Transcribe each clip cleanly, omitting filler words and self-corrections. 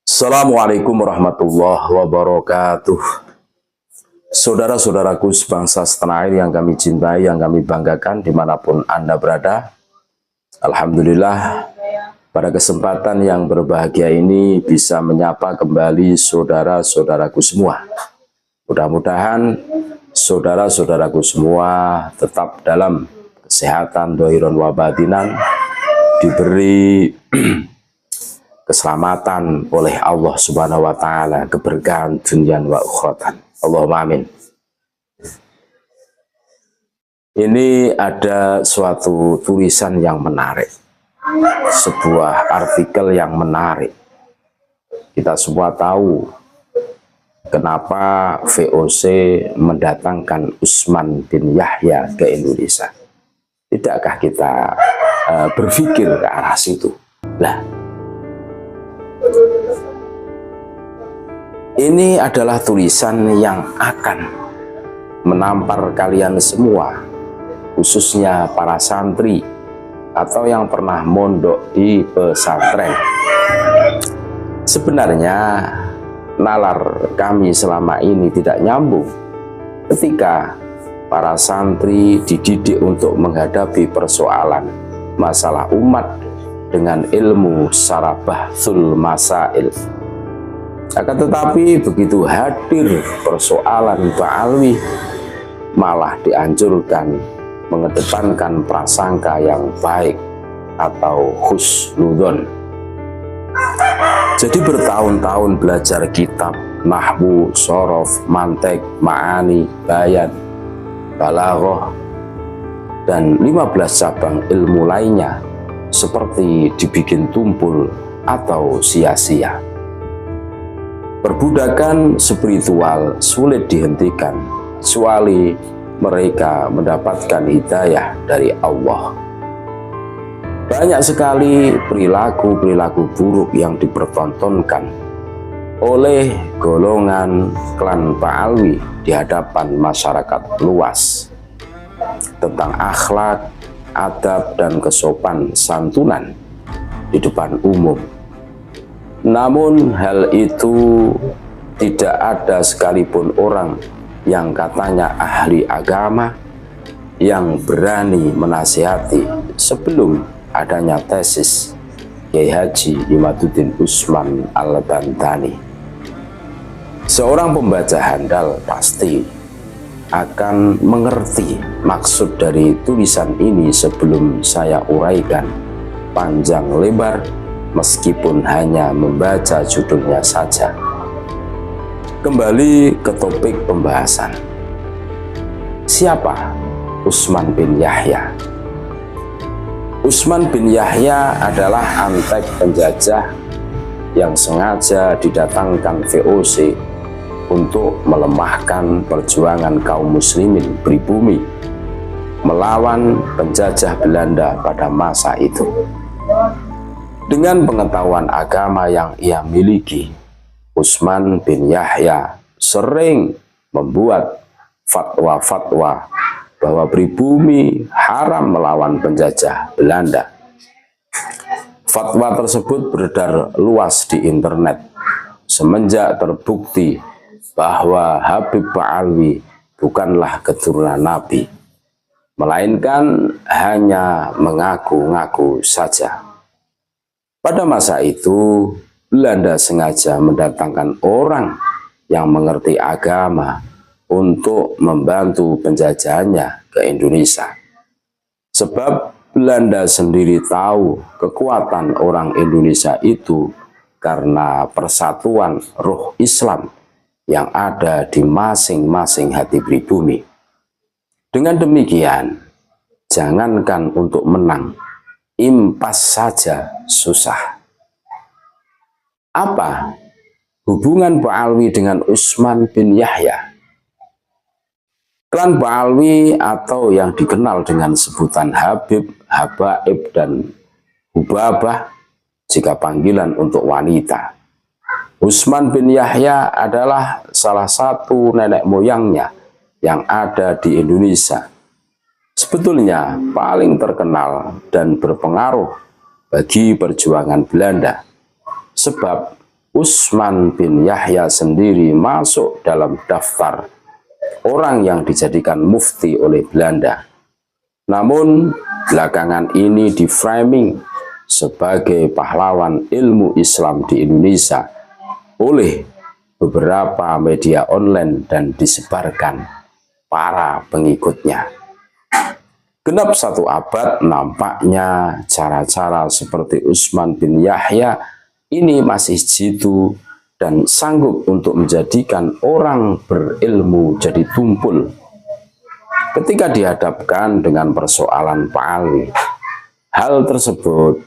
Assalamualaikum warahmatullahi wabarakatuh. Saudara-saudaraku sebangsa setanah air yang kami cintai, yang kami banggakan dimanapun Anda berada. Alhamdulillah, pada kesempatan yang berbahagia ini bisa menyapa kembali saudara-saudaraku semua. Mudah-mudahan saudara-saudaraku semua tetap dalam kesehatan dohiron wabatinan, diberi keselamatan oleh Allah Subhanahu wa taala, keberkahan dunia wa ukhrotan. Allahumma amin. Ini ada suatu tulisan yang menarik, sebuah artikel yang menarik. Kita semua tahu kenapa VOC mendatangkan Utsman bin Yahya ke Indonesia. Tidakkah kita berpikir ke arah situ? Lah, ini adalah tulisan yang akan menampar kalian semua, khususnya para santri atau yang pernah mondok di pesantren. Sebenarnya nalar kami selama ini tidak nyambung ketika para santri dididik untuk menghadapi persoalan masalah umat dengan ilmu secara bahsul masail. Akan tetapi begitu hadir persoalan ba'alwi, malah dianjurkan mengedepankan prasangka yang baik atau husnudzon. Jadi bertahun-tahun belajar kitab nahwu, shorof, mantek, ma'ani, bayan, balaghah, dan 15 cabang ilmu lainnya seperti dibikin tumpul atau sia-sia. Perbudakan spiritual sulit dihentikan kecuali mereka mendapatkan hidayah dari Allah. Banyak sekali perilaku-perilaku buruk yang dipertontonkan oleh golongan klan Ba'alwi di hadapan masyarakat luas tentang akhlak, adab, dan kesopan santunan di depan umum. Namun hal itu tidak ada sekalipun orang yang katanya ahli agama yang berani menasihati sebelum adanya tesis Kiai Haji Imaduddin Utsman Al-Bantani. Seorang pembaca handal pasti akan mengerti maksud dari tulisan ini sebelum saya uraikan panjang lebar, meskipun hanya membaca judulnya saja. Kembali ke topik pembahasan. Siapa Utsman bin Yahya? Utsman bin Yahya adalah antek penjajah yang sengaja didatangkan VOC untuk melemahkan perjuangan kaum muslimin pribumi melawan penjajah Belanda pada masa itu. Dengan pengetahuan agama yang ia miliki, Utsman bin Yahya sering membuat fatwa-fatwa bahwa pribumi haram melawan penjajah Belanda. Fatwa tersebut beredar luas di internet semenjak terbukti bahwa Habib Ba'alwi bukanlah keturunan Nabi, melainkan hanya mengaku-ngaku saja. Pada masa itu, Belanda sengaja mendatangkan orang yang mengerti agama untuk membantu penjajahannya ke Indonesia. Sebab Belanda sendiri tahu kekuatan orang Indonesia itu karena persatuan ruh Islam yang ada di masing-masing hati pribumi. Dengan demikian, jangankan untuk menang, impas saja susah. Apa hubungan Ba'alwi dengan Utsman bin Yahya? Klan Ba'alwi atau yang dikenal dengan sebutan Habib, Habaib, dan Hubabah jika panggilan untuk wanita. Utsman bin Yahya adalah salah satu nenek moyangnya yang ada di Indonesia. Sebetulnya paling terkenal dan berpengaruh bagi perjuangan Belanda. sebab Utsman bin Yahya sendiri masuk dalam daftar orang yang dijadikan mufti oleh Belanda. Namun belakangan ini diframing sebagai pahlawan ilmu Islam di Indonesia oleh beberapa media online dan disebarkan para pengikutnya. Genap 1 abad, nampaknya cara-cara seperti Utsman bin Yahya ini masih jitu dan sanggup untuk menjadikan orang berilmu jadi tumpul. Ketika dihadapkan dengan persoalan Pak Alwi, hal tersebut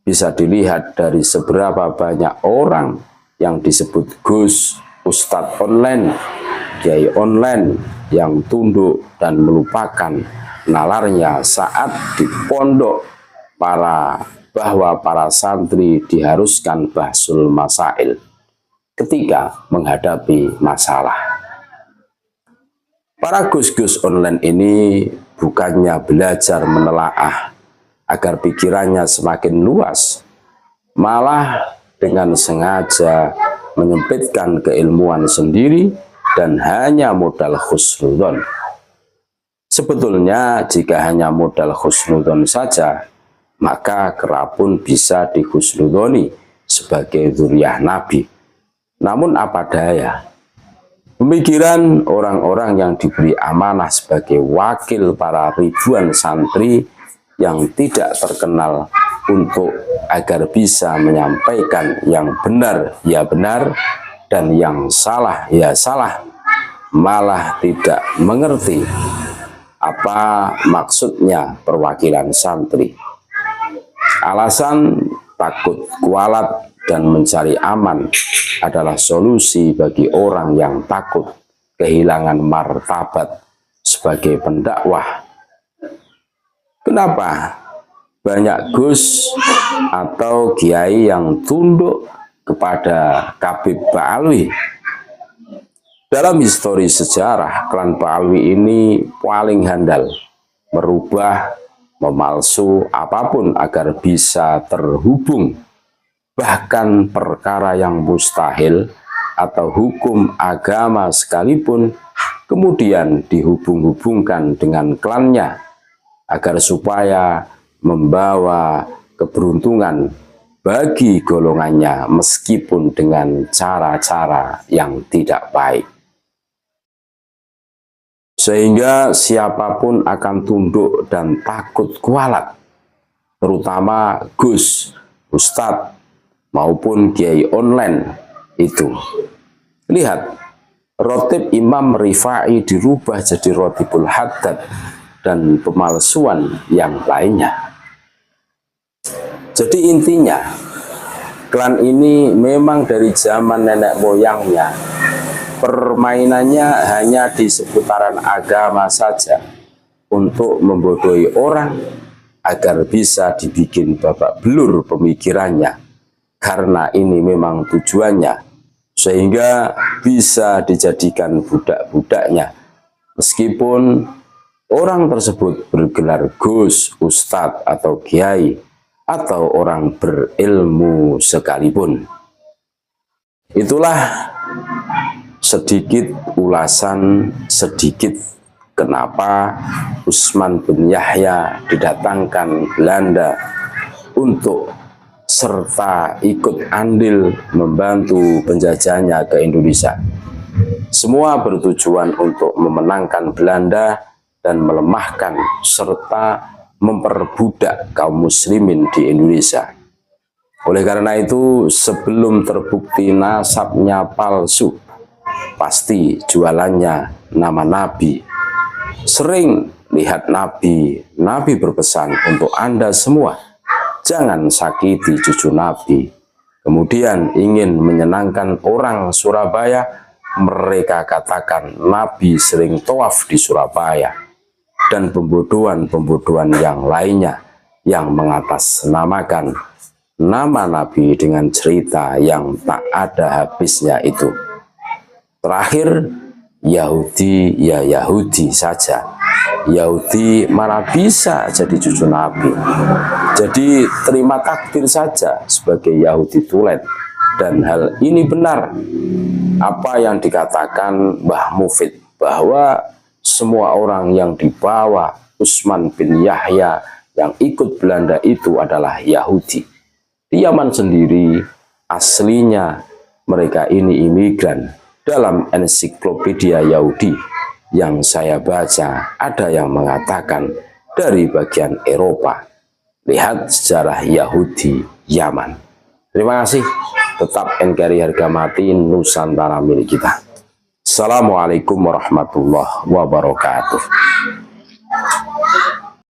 bisa dilihat dari seberapa banyak orang yang disebut Gus, Ustadz online, Kiai online yang tunduk dan melupakan nalarnya saat di pondok bahwa para santri diharuskan bahsul masail ketika menghadapi masalah. Para gus-gus online ini bukannya belajar menelaah agar pikirannya semakin luas, malah dengan sengaja menyempitkan keilmuan sendiri dan hanya modal husnudzon. Sebetulnya jika hanya modal husnudzon saja, maka kera pun bisa dihusnudzoni sebagai dzurriyyah Nabi. Namun apa daya, pemikiran orang-orang yang diberi amanah sebagai wakil para ribuan santri yang tidak terkenal untuk agar bisa menyampaikan yang benar ya benar dan yang salah ya salah, malah tidak mengerti apa maksudnya perwakilan santri. Alasan takut kualat dan mencari aman adalah solusi bagi orang yang takut kehilangan martabat sebagai pendakwah. Kenapa banyak gus atau kiai yang tunduk kepada Habib Ba'alwi? Dalam histori sejarah, klan Ba'alwi ini paling handal merubah, memalsu apapun agar bisa terhubung. Bahkan perkara yang mustahil atau hukum agama sekalipun kemudian dihubung-hubungkan dengan klannya agar supaya membawa keberuntungan bagi golongannya meskipun dengan cara-cara yang tidak baik. Sehingga siapapun akan tunduk dan takut kualat, terutama gus, ustadz, maupun kiai online itu. Lihat, rotib Imam Rifai dirubah jadi rotibul haddad dan pemalsuan yang lainnya. Jadi intinya, klan ini memang dari zaman nenek moyangnya, permainannya hanya di seputaran agama saja untuk membodohi orang agar bisa dibikin babak belur pemikirannya, karena ini memang tujuannya, sehingga bisa dijadikan budak-budaknya meskipun orang tersebut bergelar gus, ustadz, atau kiai, atau orang berilmu sekalipun. Itulah sedikit ulasan kenapa Utsman bin Yahya didatangkan Belanda untuk serta ikut andil membantu penjajahnya ke Indonesia. Semua bertujuan untuk memenangkan Belanda dan melemahkan serta memperbudak kaum muslimin di Indonesia. Oleh karena itu, sebelum terbukti nasabnya palsu, pasti jualannya nama Nabi. Sering lihat Nabi berpesan untuk Anda semua, jangan sakiti cucu Nabi. Kemudian ingin menyenangkan orang Surabaya, mereka katakan Nabi sering tawaf di Surabaya. Dan pembodohan-pembodohan yang lainnya yang mengatasnamakan nama Nabi dengan cerita yang tak ada habisnya itu. Terakhir, Yahudi ya Yahudi saja. Yahudi mana bisa jadi cucu Nabi. Jadi terima takdir saja sebagai Yahudi tulen. Dan hal ini benar apa yang dikatakan Mbah Mufid, bahwa semua orang yang dibawa Utsman bin Yahya yang ikut Belanda itu adalah Yahudi. Di Yaman sendiri aslinya mereka ini imigran. Dalam ensiklopedia Yahudi yang saya baca, ada yang mengatakan dari bagian Eropa. Lihat sejarah Yahudi Yaman. Terima kasih. Tetap NKRI harga mati, Nusantara milik kita. Assalamualaikum warahmatullahi wabarakatuh.